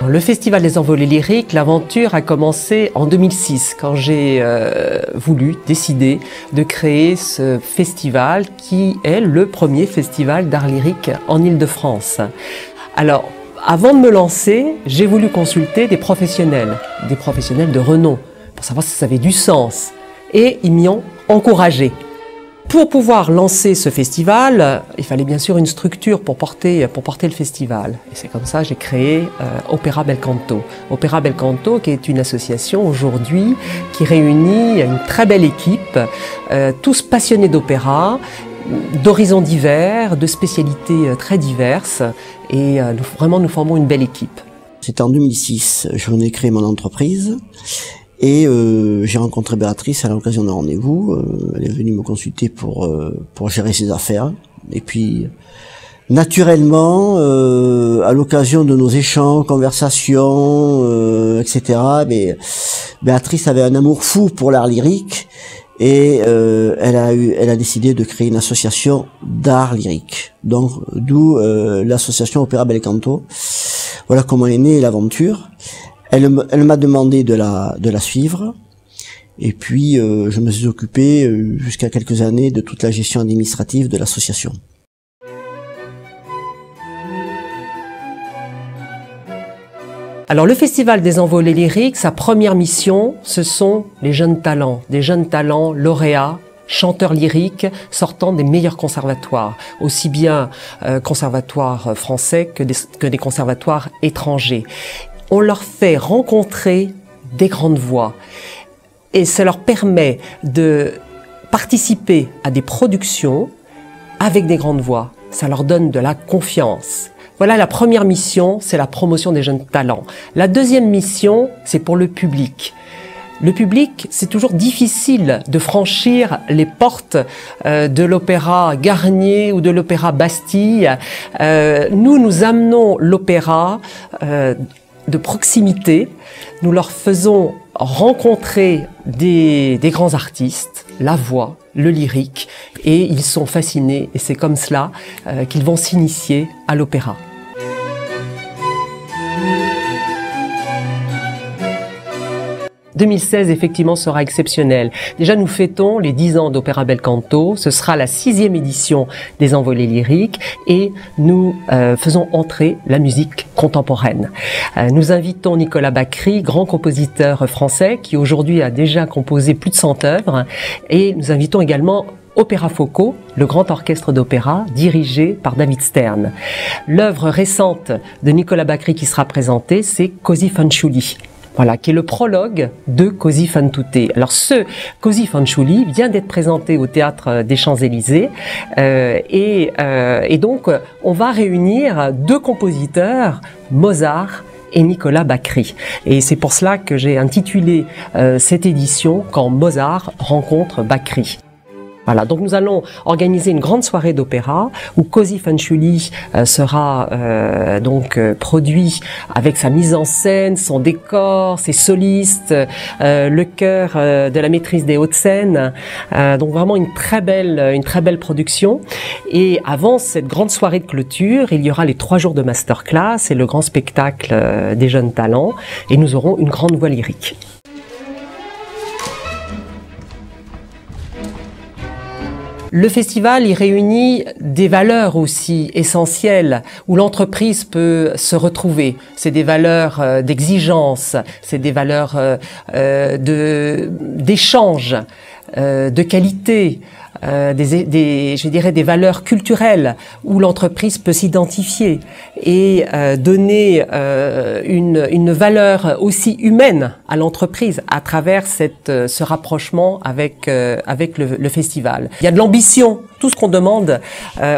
Le Festival des Envolées Lyriques, l'aventure a commencé en 2006 quand j'ai décidé de créer ce festival qui est le premier festival d'art lyrique en Île-de-France. Alors, avant de me lancer, j'ai voulu consulter des professionnels de renom, pour savoir si ça avait du sens. Et ils m'y ont encouragé. Pour pouvoir lancer ce festival, il fallait bien sûr une structure pour porter le festival. Et c'est comme ça que j'ai créé Opéra Bel Canto. Opéra Bel Canto, qui est une association aujourd'hui qui réunit une très belle équipe, tous passionnés d'opéra, d'horizons divers, de spécialités très diverses. Et nous formons une belle équipe. C'était en 2006, je venais créer mon entreprise. Et j'ai rencontré Béatrice à l'occasion d'un rendez-vous. Elle est venue me consulter pour gérer ses affaires. Et puis, naturellement, à l'occasion de nos échanges, conversations, etc., mais Béatrice avait un amour fou pour l'art lyrique et elle a décidé de créer une association d'art lyrique. Donc, d'où l'association Opéra Bel Canto. Voilà comment est née l'aventure. Elle m'a demandé de la suivre, et puis je me suis occupé jusqu'à quelques années de toute la gestion administrative de l'association. Alors le Festival des Envolées Lyriques, sa première mission, ce sont les jeunes talents, des jeunes talents lauréats, chanteurs lyriques sortant des meilleurs conservatoires, aussi bien conservatoires français que des conservatoires étrangers. On leur fait rencontrer des grandes voix et ça leur permet de participer à des productions avec des grandes voix. Ça leur donne de la confiance. Voilà, la première mission, c'est la promotion des jeunes talents. La deuxième mission, c'est pour le public. Le public, c'est toujours difficile de franchir les portes de l'opéra Garnier ou de l'opéra Bastille. Nous amenons l'opéra de proximité. Nous leur faisons rencontrer des grands artistes, la voix, le lyrique, et ils sont fascinés, et c'est comme cela qu'ils vont s'initier à l'opéra. « 2016, effectivement, sera exceptionnel. Déjà, nous fêtons les 10 ans d'Opéra Bel Canto. Ce sera la 6e édition des Envolées Lyriques et nous faisons entrer la musique contemporaine. Nous invitons Nicolas Bacri, grand compositeur français, qui aujourd'hui a déjà composé plus de 100 œuvres. Et nous invitons également Opéra Foco, le grand orchestre d'opéra dirigé par David Stern. L'œuvre récente de Nicolas Bacri qui sera présentée, c'est Così fanciulli. Voilà, qui est le prologue de Così fan tutte. Alors ce Così fanciulli vient d'être présenté au Théâtre des Champs-Élysées et donc on va réunir deux compositeurs, Mozart et Nicolas Bacri. Et c'est pour cela que j'ai intitulé cette édition « Quand Mozart rencontre Bacri ». Voilà, donc nous allons organiser une grande soirée d'opéra où Così fanciulli sera produit avec sa mise en scène, son décor, ses solistes, le chœur de la maîtrise des Hauts-de-Seine. Donc vraiment une très belle production. Et avant cette grande soirée de clôture, il y aura les 3 jours de masterclass et le grand spectacle des jeunes talents. Et nous aurons une grande voix lyrique. Le festival, il réunit des valeurs aussi essentielles où l'entreprise peut se retrouver. C'est des valeurs d'exigence, c'est des valeurs d'échange, de qualité, je dirais des valeurs culturelles où l'entreprise peut s'identifier et donner une valeur aussi humaine à l'entreprise à travers ce rapprochement avec le festival. Il y a de l'ambition, tout ce qu'on demande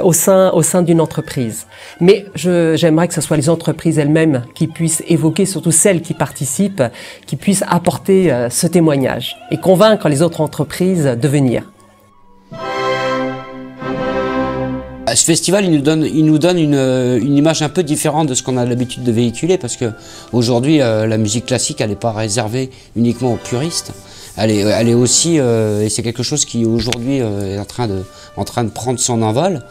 au sein d'une entreprise. Mais j'aimerais que ce soit les entreprises elles-mêmes qui puissent évoquer, surtout celles qui participent, qui puissent apporter ce témoignage et convaincre les autres entreprises de venir. Ce festival, il nous donne une image un peu différente de ce qu'on a l'habitude de véhiculer, parce que aujourd'hui, la musique classique, elle n'est pas réservée uniquement aux puristes. Elle est aussi, et c'est quelque chose qui aujourd'hui est en train de prendre son envol,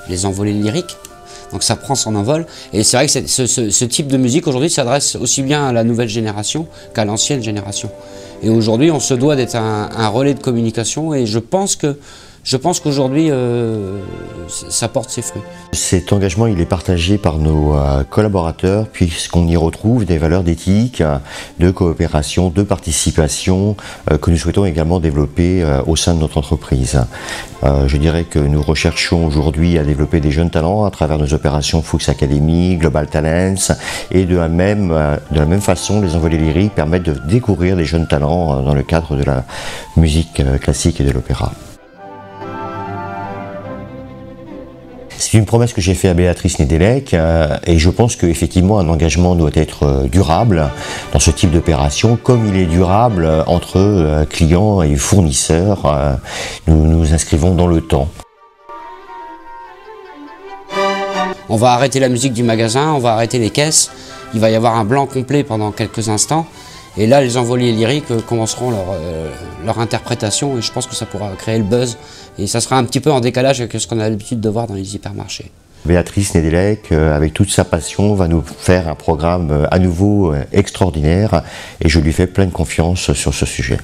les envolées lyriques. Donc ça prend son envol. Et c'est vrai que ce type de musique aujourd'hui s'adresse aussi bien à la nouvelle génération qu'à l'ancienne génération. Et aujourd'hui, on se doit d'être un relais de communication et je pense qu'aujourd'hui, ça porte ses fruits. Cet engagement, il est partagé par nos collaborateurs puisqu'on y retrouve des valeurs d'éthique, de coopération, de participation que nous souhaitons également développer au sein de notre entreprise. Je dirais que nous recherchons aujourd'hui à développer des jeunes talents à travers nos opérations Fuchs Academy, Global Talents et de la même façon, les envolées lyriques permettent de découvrir des jeunes talents dans le cadre de la musique classique et de l'opéra. C'est une promesse que j'ai faite à Béatrice Nedelec et je pense qu'effectivement un engagement doit être durable dans ce type d'opération comme il est durable entre clients et fournisseurs. Nous nous inscrivons dans le temps. On va arrêter la musique du magasin, on va arrêter les caisses, il va y avoir un blanc complet pendant quelques instants. Et là, les envolées lyriques commenceront leur interprétation et je pense que ça pourra créer le buzz. Et ça sera un petit peu en décalage avec ce qu'on a l'habitude de voir dans les hypermarchés. Béatrice Nedelec, avec toute sa passion, va nous faire un programme à nouveau extraordinaire et je lui fais pleine confiance sur ce sujet.